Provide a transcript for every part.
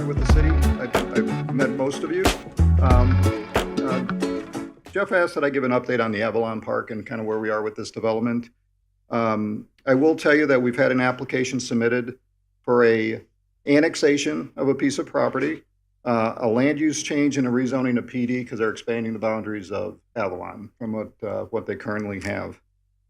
with the city. I've met most of you. Jeff asked that I give an update on the Avalon Park and kind of where we are with this development. I will tell you that we've had an application submitted for a annexation of a piece of property, a land use change and a rezoning of PD because they're expanding the boundaries of Avalon from what they currently have.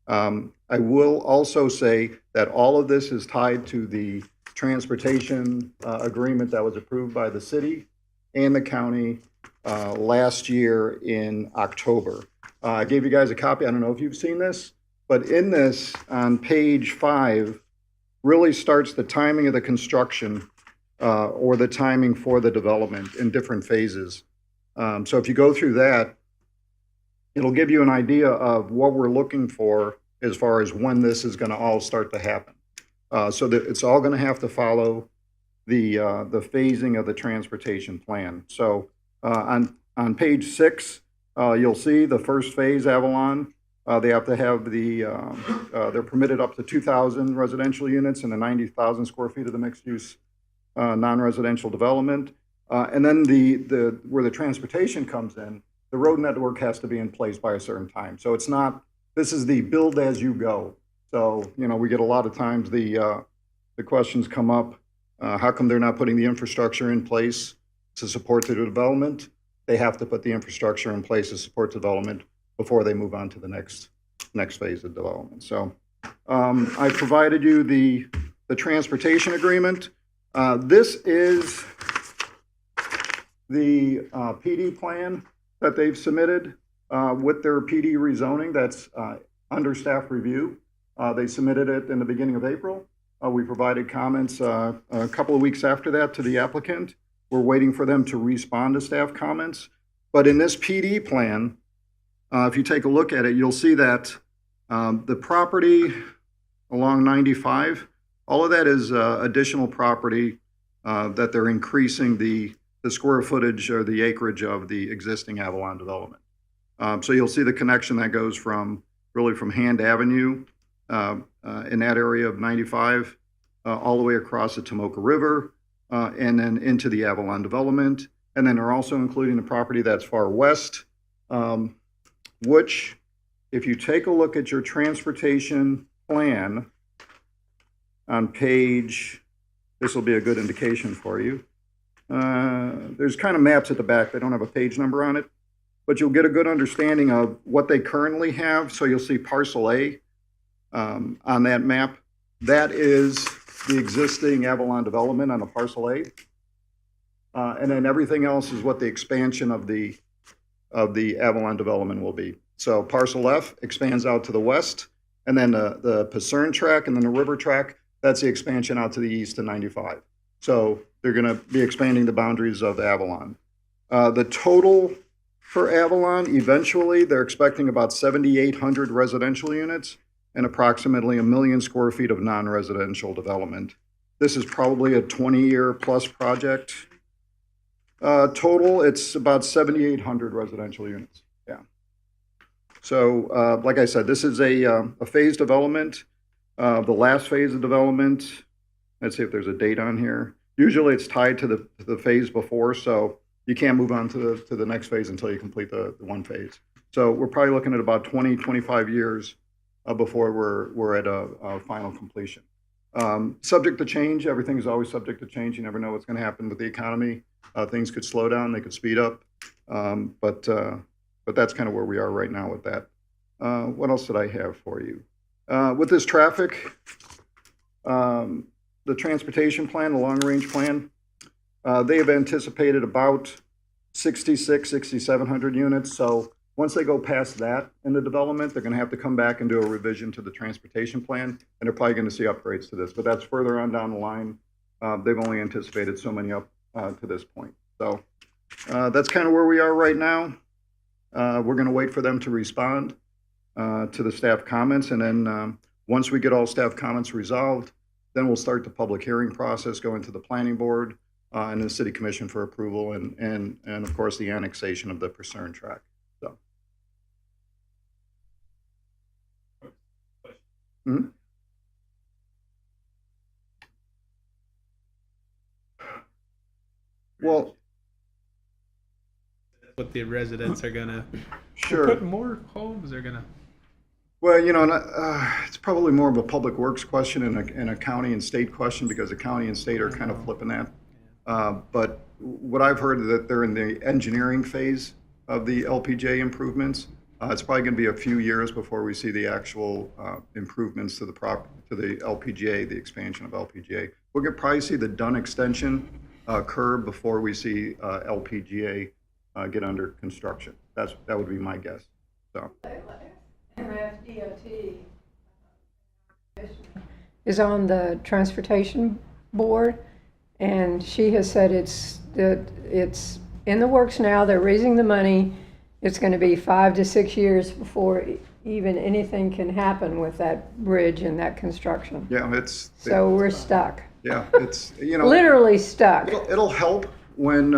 I will also say that all of this is tied to the transportation agreement that was approved by the city and the county last year in October. I gave you guys a copy. I don't know if you've seen this, but in this, on page 5, really starts the timing of the construction or the timing for the development in different phases. So if you go through that, it'll give you an idea of what we're looking for as far as when this is going to all start to happen. So that it's all going to have to follow the phasing of the transportation plan. So on page 6, you'll see the first phase, Avalon. They have to have they're permitted up to 2,000 residential units and the 90,000 square feet of the mixed use non-residential development. And then where the transportation comes in, the road network has to be in place by a certain time. So it's not, this is the build as you go. So, we get a lot of times the questions come up, how come they're not putting the infrastructure in place to support the development? They have to put the infrastructure in place to support development before they move on to the next phase of development. So I provided you the transportation agreement. This is the PD plan that they've submitted with their PD rezoning that's under staff review. They submitted it in the beginning of April. We provided comments a couple of weeks after that to the applicant. We're waiting for them to respond to staff comments. But in this PD plan, if you take a look at it, you'll see that the property along 95, all of that is additional property that they're increasing the square footage or the acreage of the existing Avalon development. So you'll see the connection that goes from Hand Avenue in that area of 95 all the way across the Tomoka River and then into the Avalon development. And then they're also including the property that's far west, which, if you take a look at your transportation plan on page, this will be a good indication for you. There's kind of maps at the back. They don't have a page number on it, but you'll get a good understanding of what they currently have. So you'll see parcel A on that map. That is the existing Avalon development on the parcel A. And then everything else is what the expansion of the Avalon development will be. So parcel F expands out to the west, and then the Pasern track and then the river track, that's the expansion out to the east to 95. So they're going to be expanding the boundaries of Avalon. The total for Avalon, eventually, they're expecting about 7,800 residential units and approximately 1 million square feet of non-residential development. This is probably a 20-year plus project. Total, it's about 7,800 residential units. Yeah. So, like I said, this is a phased development. The last phase of development, let's see if there's a date on here. Usually it's tied to the phase before, so you can't move on to the next phase until you complete the one phase. So we're probably looking at about 20, 25 years before we're at a final completion. Subject to change, everything is always subject to change. You never know what's going to happen with the economy. Things could slow down, they could speed up, but that's kind of where we are right now with that. What else did I have for you? With this traffic, the transportation plan, the long-range plan, they have anticipated about 6,700 units. So once they go past that in the development, they're going to have to come back and do a revision to the transportation plan, and they're probably going to see upgrades to this. But that's further on down the line. They've only anticipated so many up to this point. So that's kind of where we are right now. We're going to wait for them to respond to the staff comments, and then once we get all staff comments resolved, then we'll start the public hearing process, go into the planning board and the city commission for approval, and of course the annexation of the Pasern track. So. Mm-hmm. Well, what the residents are gonna. Sure. Put more homes are gonna. Well, it's probably more of a public works question and a county and state question because the county and state are kind of flipping that. But what I've heard is that they're in the engineering phase of the LPJ improvements. It's probably going to be a few years before we see the actual improvements to the LPGA, the expansion of LPGA. We'll probably see the Dunn extension curb before we see LPGA get under construction. That would be my guess. So. MSDOT is on the transportation board, and she has said it's in the works now. They're raising the money. It's going to be 5 to 6 years before even anything can happen with that bridge and that construction. Yeah, so we're stuck. Yeah, it's literally stuck. It'll help when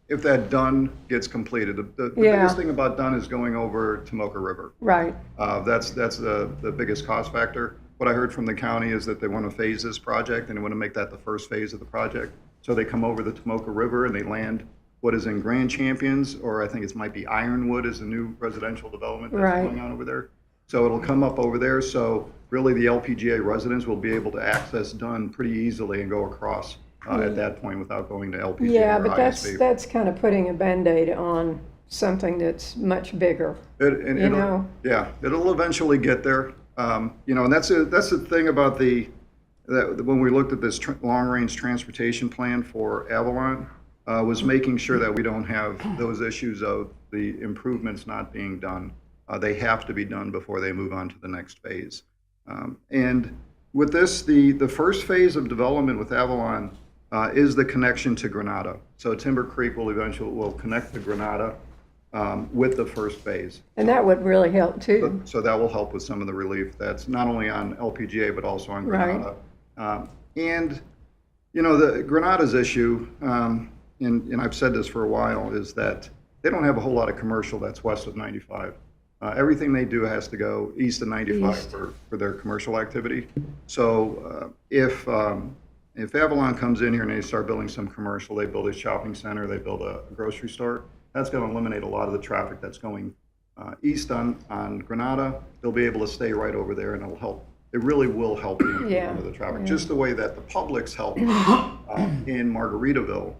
if that Dunn gets completed. The biggest thing about Dunn is going over Tomoka River. Right. That's the biggest cost factor. What I heard from the county is that they want to phase this project and they want to make that the first phase of the project. So they come over the Tomoka River and they land what is in Grand Champions, or I think it might be Ironwood is the new residential development that's going on over there. So it'll come up over there. So really the LPGA residents will be able to access Dunn pretty easily and go across at that point without going to LPGA. Yeah, or but ISB. that's kind of putting a Band-Aid on something that's much bigger. Yeah, it'll eventually get there. And that's the thing about when we looked at this long-range transportation plan for Avalon, was making sure that we don't have those issues of the improvements not being done. They have to be done before they move on to the next phase. And with this, the first phase of development with Avalon is the connection to Granada. So Timber Creek will connect to Granada with the first phase. And that would really help too. So that will help with some of the relief that's not only on LPGA but also on Granada. Right. And the Granada's issue, and I've said this for a while, is that they don't have a whole lot of commercial that's west of 95. Everything they do has to go east of 95 for their commercial activity. So if Avalon comes in here and they start building some commercial, they build a shopping center, they build a grocery store, that's going to eliminate a lot of the traffic that's going east on Granada. They'll be able to stay right over there, and it'll help. It really will help the improvement of the traffic, just the way that the Publix helped in Margaritaville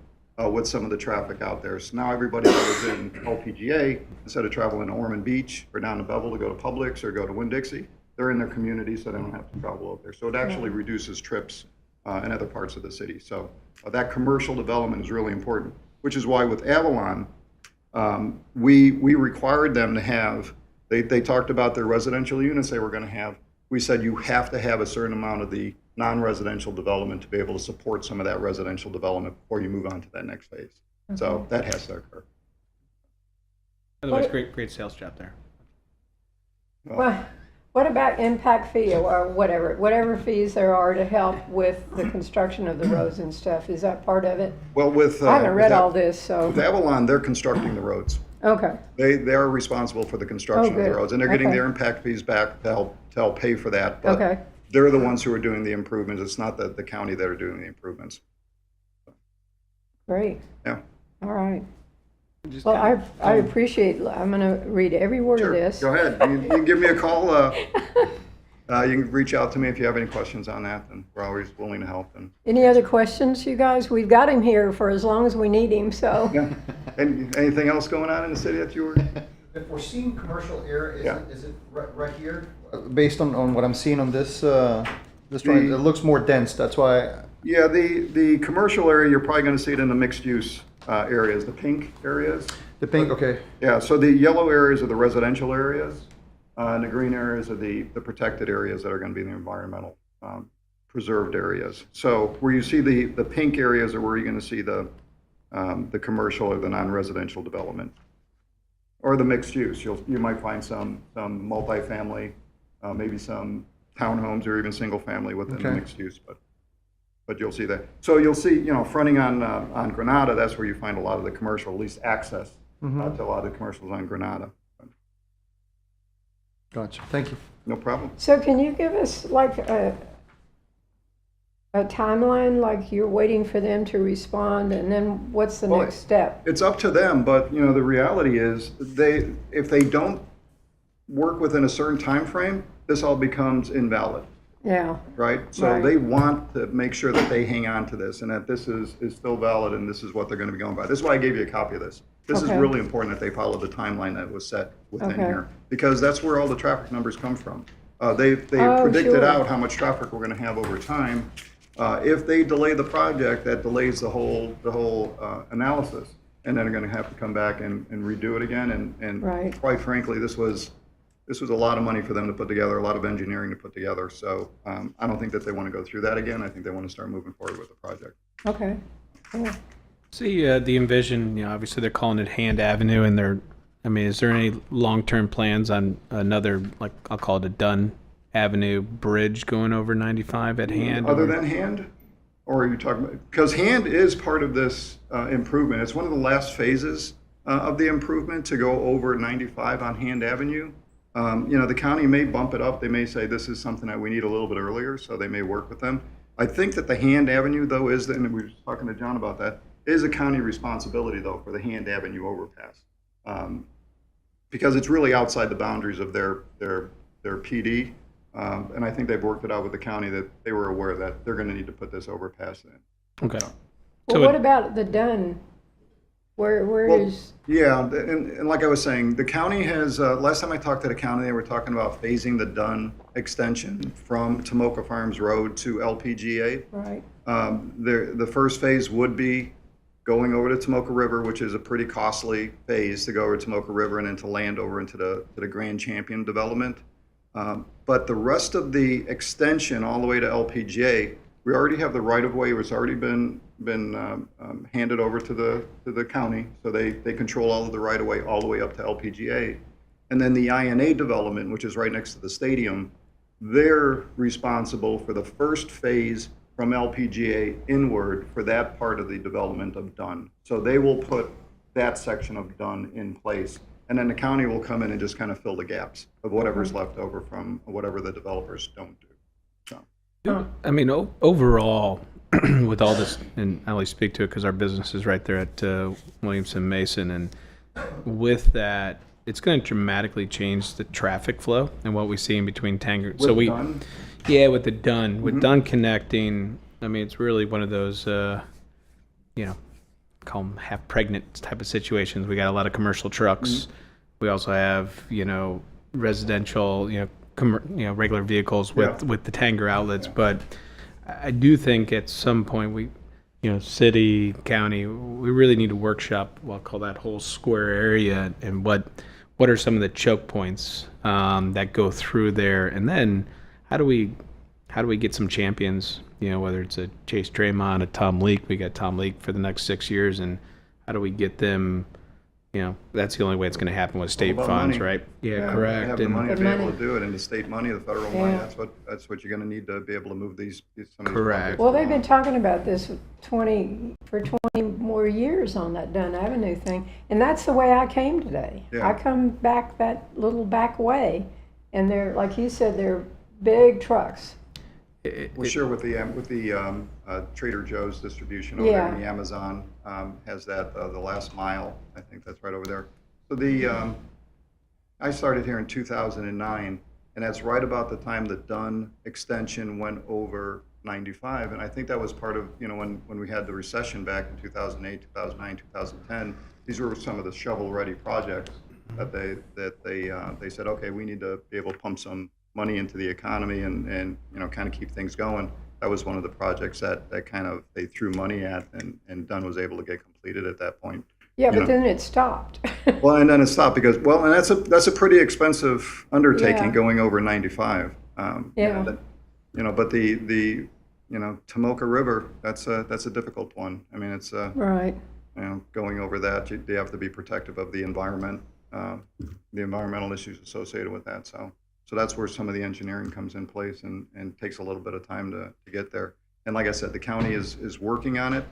with some of the traffic out there. So now everybody that was in LPGA, instead of traveling to Ormond Beach or down to Bevel to go to Publix or go to Winn-Dixie, they're in their community, so they don't have to travel up there. So it actually reduces trips in other parts of the city. So that commercial development is really important, which is why with Avalon, we required them to have, they talked about their residential units they were going to have. We said you have to have a certain amount of the non-residential development to be able to support some of that residential development before you move on to that next phase. Okay. So that has to occur. Otherwise, great sales job there. Well, what about impact fee or whatever fees there are to help with the construction of the roads and stuff? Is that part of it? Well, I haven't read all this, so. With Avalon, they're constructing the roads. Okay. They are responsible for the construction of the roads, and they're getting their impact fees back to help pay for that. But they're the ones who are doing the improvements. It's not the county that are doing the improvements. Great. Yeah. All right. Well, I appreciate. I'm going to read every word of this. Go ahead. You can give me a call. You can reach out to me if you have any questions on that, and we're always willing to help. And any other questions, you guys? We've got him here for as long as we need him. So. Yeah. And anything else going on in the city that you were? If we're seeing commercial area, is it right here? Based on what I'm seeing on this drawing, it looks more dense. That's why. Yeah, the commercial area, you're probably going to see it in the mixed use areas, the pink areas. The pink, okay. Yeah, so the yellow areas are the residential areas, and the green areas are the protected areas that are going to be the environmental preserved areas. So where you see the pink areas are where you're going to see the commercial or the non-residential development, or the mixed use. You might find some multifamily, maybe some townhomes or even single family within the mixed use, but you'll see that. So you'll see, fronting on Granada, that's where you find a lot of the commercial, at least access to a lot of the commercials on Granada. Gotcha. Thank you. No problem. So can you give us like a timeline, like you're waiting for them to respond, and then what's the Well, next step? It's up to them, but you know, the reality is if they don't work within a certain time frame, this all becomes invalid, Yeah, right? So Right. they want to make sure that they hang on to this and that this is still valid and this is what they're going to be going by. This is why I gave you a copy of this. This is Okay. really important that they follow the timeline that was set within Okay. here, because that's where all the traffic numbers come from. They Oh, predicted sure. out how much traffic we're going to have over time. If they delay the project, that delays the whole analysis, and then they're going to have to come back and redo it again. And Right. quite frankly, this was a lot of money for them to put together, a lot of engineering to put together. So I don't think that they want to go through that again. I think they want to start moving forward with the project. okay. Cool. See, the Envision, obviously they're calling it Hand Avenue, and is there any long-term plans on another, like, I'll call it a Dunn Avenue bridge going over 95 at Hand? Other or- than Hand, or are you talking about, because Hand is part of this improvement. It's one of the last phases of the improvement to go over 95 on Hand Avenue. The county may bump it up. They may say this is something that we need a little bit earlier, so they may work with them. I think that the Hand Avenue, though, and we were talking to John about that, is a county responsibility, though, for the Hand Avenue overpass. Because it's really outside the boundaries of their PD. And I think they've worked it out with the county that they were aware that they're going to need to put this overpass in. Okay. Well, So what it- about the Dunn? Where Well, is, Yeah, and like I was saying, the county has, last time I talked to the county, they were talking about phasing the Dunn extension from Tomoka Farms Road to LPGA. right, The first phase would be going over to Tomoka River, which is a pretty costly phase to go over to Tomoka River and then to land over into the Grand Champion development. But the rest of the extension all the way to LPGA, we already have the right of way. It's already been handed over to the county, so they control all of the right of way all the way up to LPGA. And then the INA development, which is right next to the stadium, they're responsible for the first phase from LPGA inward for that part of the development of Dunn. So they will put that section of Dunn in place. And then the county will come in and just kind of fill the gaps of whatever's left over from whatever the developers don't do. So, Overall, with all this, and I only speak to it because our business is right there at Williamson Mason, and with that, it's going to dramatically change the traffic flow and what we see in between Tanger. with Dunn, Yeah, with the Dunn, with Dunn connecting, it's really one of those, call them half pregnant type of situations. We got a lot of commercial trucks. We also have, residential, regular vehicles with the Tanger outlets. But I do think at some point we, city, county, we really need to workshop, I'll call that whole square area, and what are some of the choke points that go through there, and then how do we get some champions? Whether it's a Chase Draymond, a Tom Leake. We got Tom Leake for the next 6 years, and how do we get them? That's the only way it's going to happen with state about funds, money. right? Yeah, They correct. have the And- money to The be able money. to do it, and the state money, the federal money, Yeah. that's what you're going to need to be able to move some of these Correct. projects well, they've along. been talking about this for 20 more years on that Dunn Avenue thing, and that's the way I came today. Yeah. I come back that little back way, and they're, like you said, they're big trucks. Well, sure, with the Trader Joe's distribution over there, Yeah. and the Amazon has that, the last mile, I think that's right over there. So I started here in 2009, and that's right about the time the Dunn extension went over 95, and I think that was part of, when we had the recession back in 2008, 2009, 2010, these were some of the shovel-ready projects that they said, okay, we need to be able to pump some money into the economy and kind of keep things going. That was one of the projects that kind of they threw money at, and Dunn was able to get completed at that point. Yeah, You but know. then it stopped. Well, and then it stopped because, and that's a pretty expensive undertaking Yeah. going over 95. Yeah. But the Tomoka River, that's a difficult one. It's Right. going over that, you have to be protective of the environment, the environmental issues associated with that. So that's where some of the engineering comes in place and takes a little bit of time to get there. And like I said, the county is working on it.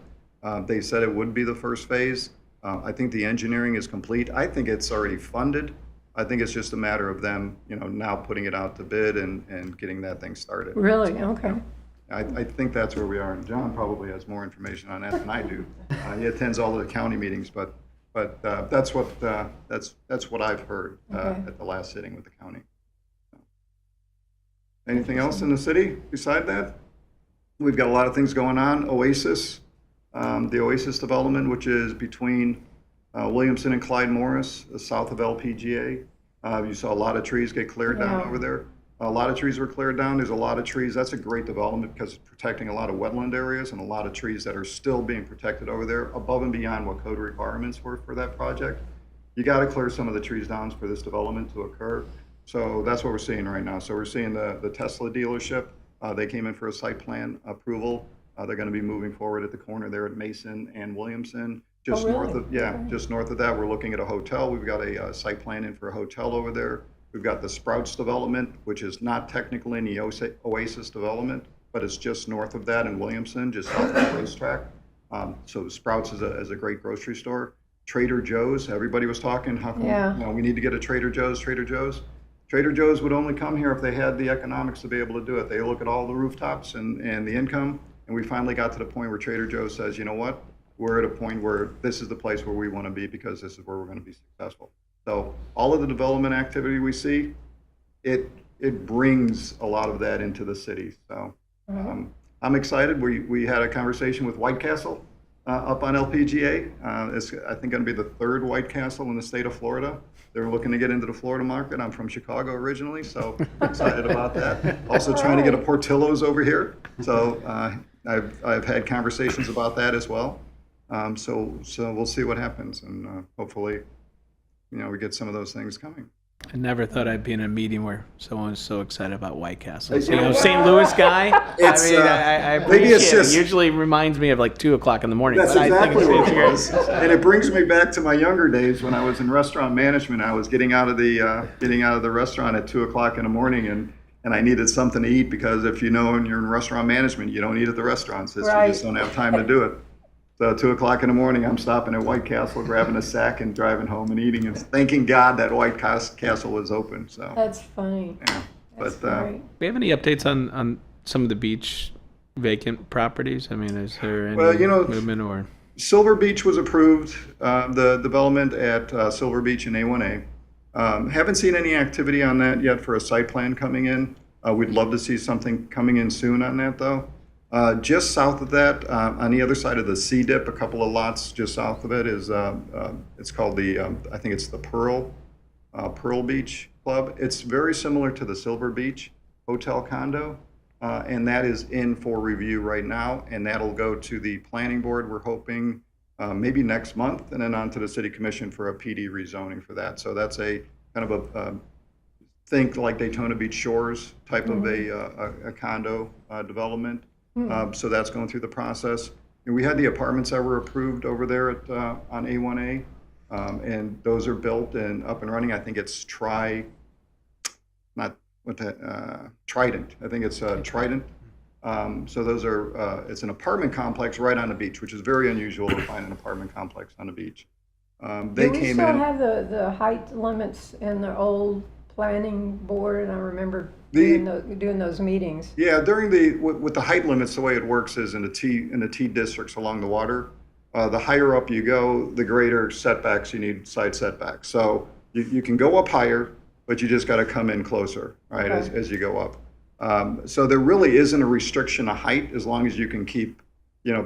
They said it would be the first phase. I think the engineering is complete. I think it's already funded. I think it's just a matter of them, now putting it out to bid and getting that thing started. Really? Okay. I think that's where we are. And John probably has more information on that than I do. He attends all of the county meetings, but that's what I've heard Okay. at the last sitting with the county. Anything else in the city beside that? We've got a lot of things going on. Oasis, the Oasis development, which is between Williamson and Clyde Morris, south of LPGA. You saw a lot of trees get cleared down Yeah. over there. A lot of trees were cleared down. There's a lot of trees. That's a great development because it's protecting a lot of wetland areas and a lot of trees that are still being protected over there above and beyond what code requirements were for that project. You got to clear some of the trees down for this development to occur. So that's what we're seeing right now. So we're seeing the Tesla dealership. They came in for a site plan approval. They're going to be moving forward at the corner there at Mason and Williamson. Just Oh, really? north of, yeah, just north of that, we're looking at a hotel. We've got a site plan in for a hotel over there. We've got the Sprouts development, which is not technically in the Oasis development, but it's just north of that in Williamson, just south of the racetrack. So Sprouts is a great grocery store. Trader Joe's, everybody was talking, how come, Yeah. we need to get a Trader Joe's. Trader Joe's would only come here if they had the economics to be able to do it. They look at all the rooftops and the income, and we finally got to the point where Trader Joe's says, you know what? We're at a point where this is the place where we want to be because this is where we're going to be successful. So all of the development activity we see, it brings a lot of that into the city. So I'm excited. We had a conversation with White Castle up on LPGA. It's, I think, going to be the third White Castle in the state of Florida. They're looking to get into the Florida market. I'm from Chicago originally, so excited about that. Also trying to get a Portillo's over here. So I've had conversations about that as well. So we'll see what happens, and hopefully, we get some of those things coming. I never thought I'd be in a meeting where someone was so excited about White Castle. It's- St. Louis guy. It's, I maybe it's appreciate just- it. Usually reminds me of like 2:00 in the morning. That's but I think exactly it's what it great. was, and it brings me back to my younger days when I was in restaurant management. I was getting out of the restaurant at 2:00 in the morning, and I needed something to eat because if you're in restaurant management, you don't eat at the restaurants. You Right. just don't have time to do it. So 2:00 in the morning, I'm stopping at White Castle, grabbing a sack, and driving home and eating, and thanking God that White Castle was open. So That's funny. yeah, That's but great. Do we have any updates on some of the beach vacant properties? I mean, is there any Well, movement or? Silver Beach was approved, the development at Silver Beach in A1A. Haven't seen any activity on that yet for a site plan coming in. We'd love to see something coming in soon on that, though. Just south of that, on the other side of the Sea Dip, a couple of lots just south of it is, it's called the, I think it's the Pearl Beach Club. It's very similar to the Silver Beach Hotel condo, and that is in for review right now, and that'll go to the planning board, we're hoping, maybe next month, and then on to the city commission for a PD rezoning for that. So that's a kind of a, think like Daytona Beach Shores type of a condo development. So that's going through the process. And we had the apartments that were approved over there on A1A, and those are built and up and running. I think it's Trident. I think it's Trident. So those are, it's an apartment complex right on the beach, which is very unusual to find an apartment complex on the beach. They Do we came still in. have the height limits in the old planning board? And I remember The- doing those meetings. Yeah, with the height limits, the way it works is in the T districts along the water, the higher up you go, the greater setbacks you need, side setbacks. So you can go up higher, but you just got to come in closer, right, Okay. as you go up. So there really isn't a restriction of height as long as you can keep,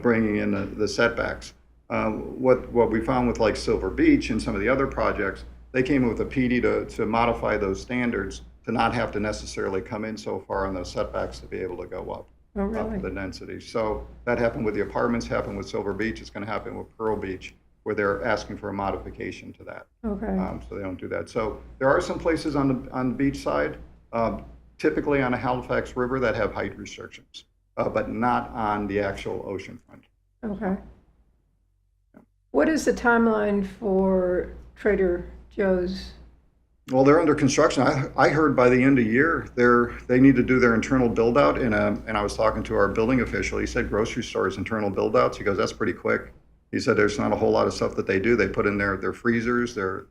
bringing in the setbacks. What we found with like Silver Beach and some of the other projects, they came with a PD to modify those standards to not have to necessarily come in so far on those setbacks to be able to go up. Oh, Up really? the density. So that happened with the apartments, happened with Silver Beach, it's going to happen with Pearl Beach, where they're asking for a modification to that. Okay. So they don't do that. So there are some places on the beach side, typically on a Halifax River, that have height restrictions, but not on the actual ocean front. Okay. What is the timeline for Trader Joe's? Well, they're under construction. I heard by the end of the year, they need to do their internal build out. And I was talking to our building official. He said grocery stores internal build outs. He goes, that's pretty quick. He said there's not a whole lot of stuff that they do. They put in their freezers, their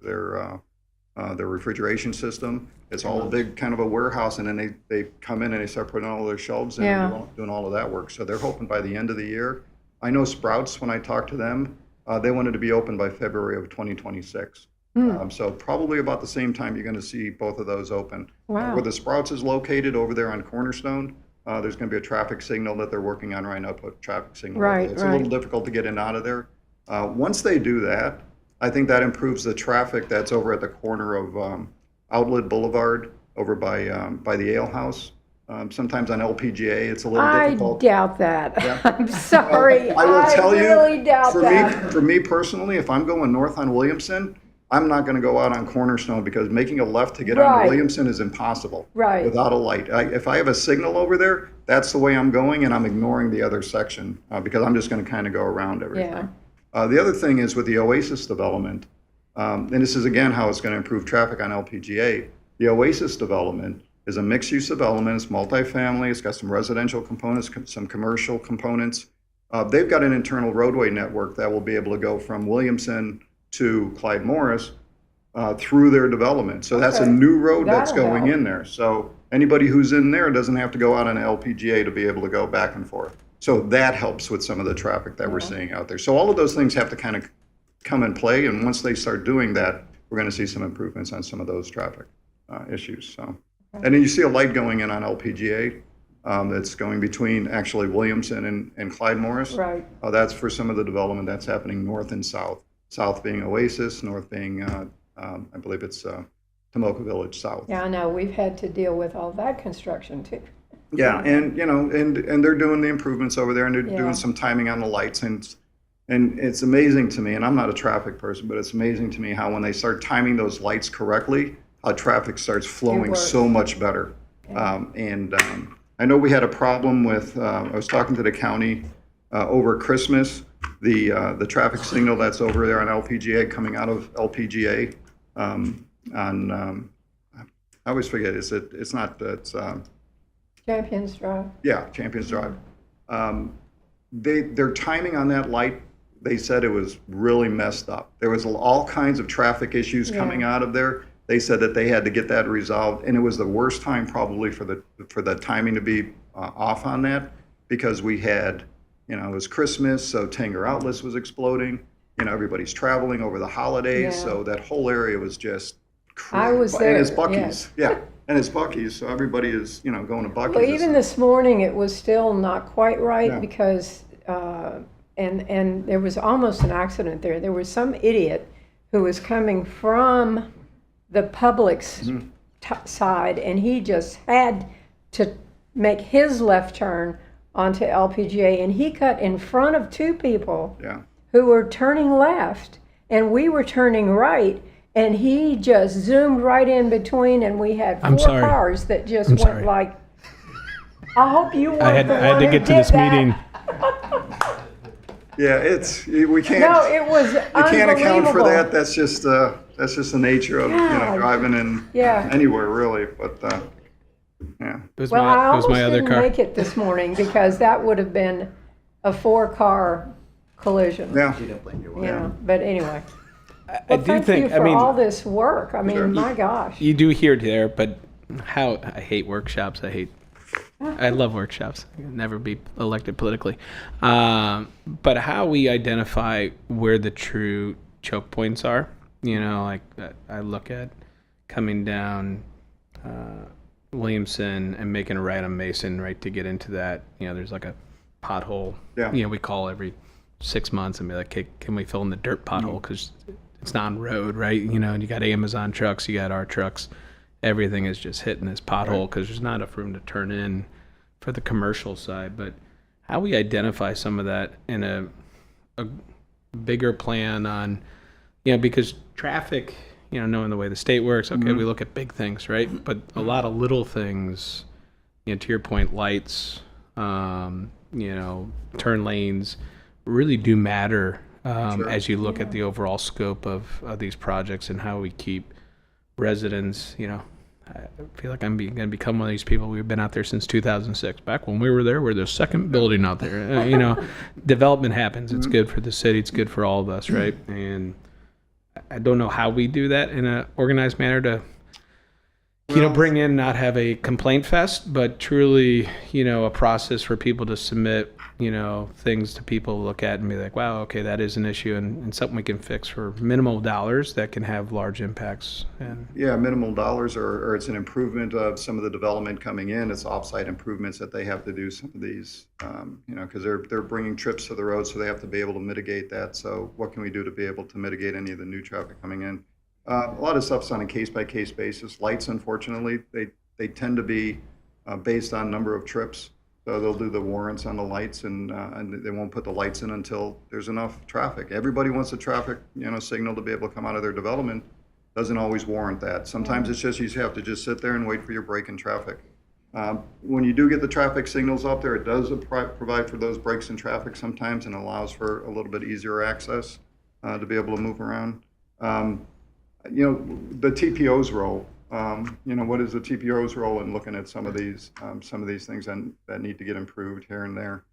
their refrigeration system. It's all a big kind of a warehouse, and then they come in and they start putting all their shelves in Yeah. and doing all of that work. So they're hoping by the end of the year. I know Sprouts, when I talked to them, they wanted to be open by February of 2026. So probably about the same time you're going to see both of those open. Wow. Where the Sprouts is located over there on Cornerstone, there's going to be a traffic signal that they're working on right now, put traffic signal. over Right, there. It's a right. little difficult to get in and out of there. Once they do that, I think that improves the traffic that's over at the corner of Outlet Boulevard over by the Ale House. Sometimes on LPGA, it's a little I difficult. doubt that. Yeah. I'm sorry. I will tell you, really doubt for that. me personally, if I'm going north on Williamson, I'm not going to go out on Cornerstone because making a left to get Right. on Williamson is impossible. Right. Without a light. If I have a signal over there, that's the way I'm going, and I'm ignoring the other section because I'm just going to kind of go around everything. Yeah. The other thing is with the Oasis development, and this is again how it's going to improve traffic on LPGA. The Oasis development is a mixed-use development. It's multifamily. It's got some residential components, some commercial components. They've got an internal roadway network that will be able to go from Williamson to Clyde Morris through their development. So that's a Okay. new road that's That'll going help. in there. So anybody who's in there doesn't have to go out on LPGA to be able to go back and forth. So that helps with some of the traffic that we're seeing out there. So all of those things have to kind of come in play. And once they start doing that, we're going to see some improvements on some of those traffic issues. So, and then you see a light going in on LPGA that's going between actually Williamson and Clyde Morris. Right. That's for some of the development that's happening north and south. South being Oasis, north being, I believe it's Tomoka Village South. Yeah, I know. We've had to deal with all that construction too. Yeah, and you know, and they're doing the improvements over there, and they're Yeah. doing some timing on the lights, and it's amazing to me. And I'm not a traffic person, but it's amazing to me how when they start timing those lights correctly, how traffic starts flowing works. so much better. I know we had a problem with. I was talking to the county over Christmas. The traffic signal that's over there on LPGA coming out of LPGA I always forget. It's not. It's Champions Drive. yeah, Champions Drive. Their timing on that light, they said it was really messed up. There was all kinds of traffic issues coming out of there. They said that they had to get that resolved, and it was the worst time probably for the timing to be off on that because we had, you know, it was Christmas, so Tanger Outlets was exploding. You know, everybody's traveling over the holidays, Yeah. so that whole area was just crazy. I was there, And it's Buc-ee's, yeah, and it's Buc-ee's, so everybody is, you know, going to Buc-ee's. Well, even this morning, it was still not quite right Yeah. because, and there was almost an accident there. There was some idiot who was coming from the public's side, and he just had to make his left turn onto LPGA, and he cut in front of two people Yeah. who were turning left, and we were turning right. And he just zoomed right in between, and we had I'm four sorry. cars that just I'm went sorry. like. I hope you weren't I had the to one who get to did this that. meeting. Yeah, we can't. No, it was You can't account for unbelievable. that. That's just the nature of God. driving in Yeah. anywhere really. But yeah, It was Well, I my, it was almost my other didn't car. make it this morning because that would have been a 4-car collision. yeah. Yeah, but anyway. I Well, do thank think, you for I mean, all this work. I mean, Sure. my gosh. you do hear it there, but I hate workshops. I love workshops. I can never be elected politically. But how we identify where the true choke points are, you know, like I look at coming down Williamson and making a right on Mason, right, to get into that. You know, there's like a pothole. Yeah. You know, we call every 6 months and be like, hey, can we fill in the dirt pothole? Because it's non-road, right? You know, and you got Amazon trucks, you got our trucks. Everything is just hitting this pothole because there's not enough room to turn in for the commercial side. But how we identify some of that in a bigger plan on, you know, because traffic, you know, knowing the way the state works, okay, we look at big things, right? But a lot of little things, you know, to your point, lights, you know, turn lanes really do matter as you look at the overall scope of these projects and how we keep residents, you know. I feel like I'm going to become one of these people. We've been out there since 2006. Back when we were there, we're the second building out there. You know, development happens. It's good for the city. It's good for all of us, right? And I don't know how we do that in an organized manner to, Well- bring in, not have a complaint fest, but truly, a process for people to submit, things to people to look at and be like, wow, okay, that is an issue and something we can fix for minimal dollars that can have large impacts. And Yeah, minimal dollars, or it's an improvement of some of the development coming in. It's offsite improvements that they have to do some of these, because they're bringing trips to the road, so they have to be able to mitigate that. So what can we do to be able to mitigate any of the new traffic coming in? A lot of stuff's on a case-by-case basis. Lights, unfortunately, they tend to be based on number of trips. So they'll do the warrants on the lights, and they won't put the lights in until there's enough traffic. Everybody wants a traffic, signal to be able to come out of their development. Doesn't always warrant that. Sometimes it's just you have to just sit there and wait for your break in traffic. When you do get the traffic signals up there, it does provide for those breaks in traffic sometimes, and allows for a little bit easier access to be able to move around. The TPO's role. What is the TPO's role in looking at some of these things that need to get improved here and there?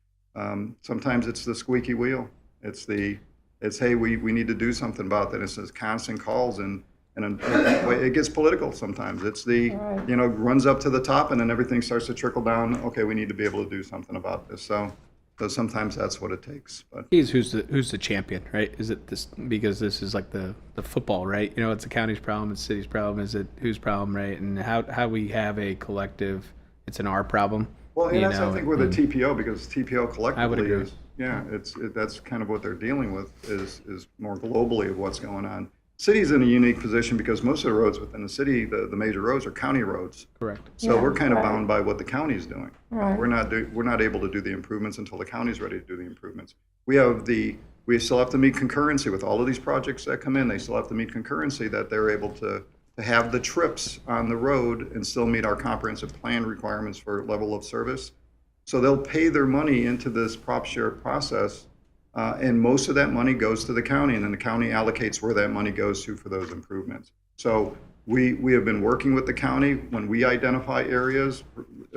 Sometimes it's the squeaky wheel. It's hey, we need to do something about that. It's this constant calls, and it gets political sometimes. It's runs up to the top, and then everything starts to trickle down. Okay, we need to be able to do something about this. So sometimes that's what it takes. But who's the champion, right? Is it this, because this is like the football, right? It's the county's problem, it's the city's problem. Is it whose problem, right? And how we have a collective, it's an our problem. Well, and that's I think with the TPO, because TPO collectively I would agree. That's kind of what they're dealing with is more globally of what's going on. City's in a unique position because most of the roads within the city, the major roads, are county roads. Correct. So Yeah, we're kind of right. bound by what the county's doing. Right. We're not able to do the improvements until the county's ready to do the improvements. We still have to meet concurrency with all of these projects that come in. They still have to meet concurrency that they're able to have the trips on the road and still meet our comprehensive plan requirements for level of service. So they'll pay their money into this prop share process, and most of that money goes to the county, and then the county allocates where that money goes to for those improvements. So we have been working with the county when we identify areas.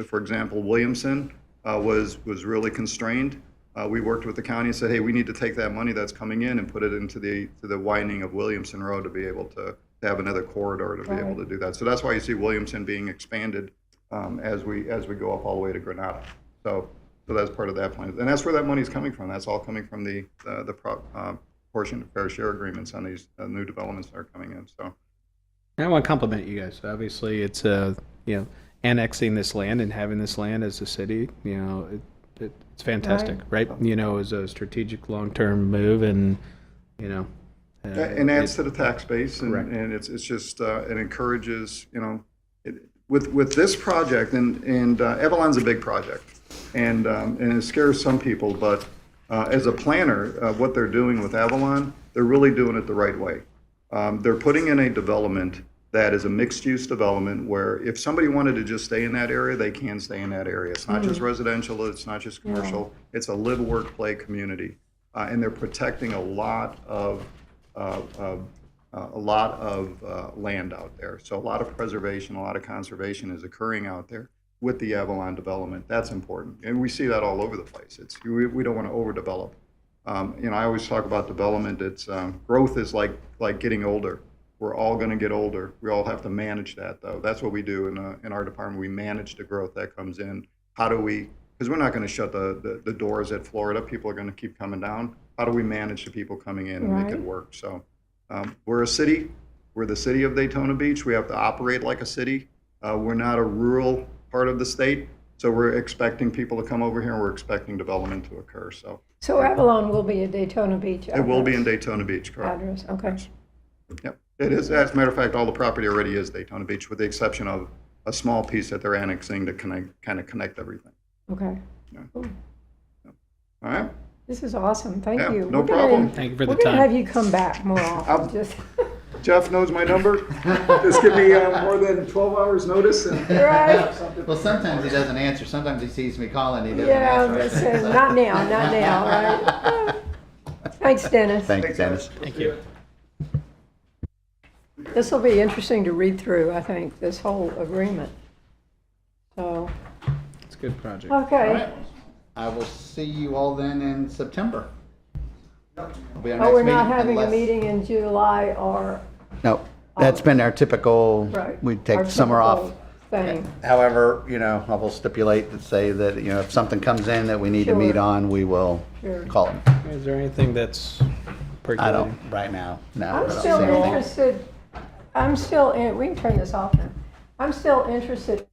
For example, Williamson was really constrained. We worked with the county and said, hey, we need to take that money that's coming in and put it into the widening of Williamson Road to be able to have another corridor to be able to do that. So that's why you see Williamson being expanded as we go up all the way to Granada. So that's part of that plan, and that's where that money's coming from. That's all coming from the portion of fair share agreements on these new developments that are coming in. So And I want to compliment you guys. Obviously, it's annexing this land and having this land as a city. It's fantastic, right? As a strategic long-term move, and and adds to the tax base, Correct. and it's just it encourages with this project, and Avalon's a big project, and it scares some people, but as a planner, what they're doing with Avalon, they're really doing it the right way. They're putting in a development that is a mixed-use development where if somebody wanted to just stay in that area, they can stay in that area. It's not just residential, it's not just commercial, it's a live, work, play community. And they're protecting a lot of land out there. So a lot of preservation, a lot of conservation is occurring out there with the Avalon development. That's important. And we see that all over the place. We don't want to overdevelop. I always talk about development. It's growth is like getting older. We're all going to get older. We all have to manage that, though. That's what we do in our department. We manage the growth that comes in. How do we? Because we're not going to shut the doors at Florida. People are going to keep coming down. How do we manage the people coming in and make it work? So we're a city. We're the city of Daytona Beach. We have to operate like a city. We're not a rural part of the state. So we're expecting people to come over here, and we're expecting development to occur. So Avalon will be a Daytona Beach address. it will be in Daytona Beach, correct? Address, okay. Yep, it is. As a matter of fact, all the property already is Daytona Beach, with the exception of a small piece that they're annexing to kind of connect everything. Okay. Yeah. Cool. All right. This is awesome. Thank Yeah, you. no We're gonna- problem. Thank you for the We're going to time. have you come back more often. Just Jeff knows my number. Just give me more than 12 hours notice. And right. Well, sometimes he doesn't answer. Sometimes he sees me calling, he doesn't Yeah, answer. but say, not now, right? Thanks, Dennis. Thanks, Dennis. Thank you. This will be interesting to read through, I think, this whole agreement. So, It's a good project. okay. All right. I will see you all then in September. Be our Oh, next we're not meeting, having a unless- meeting in July or, No, that's been our typical, right. we take our summer off. typical Thing. However, I will stipulate to say that, if something comes in that we need to meet Sure. on, we will Sure. call them. Is there anything that's I percolating? don't, right now, no. I I'm don't still see anything. interested, we can turn this off now. I'm still interested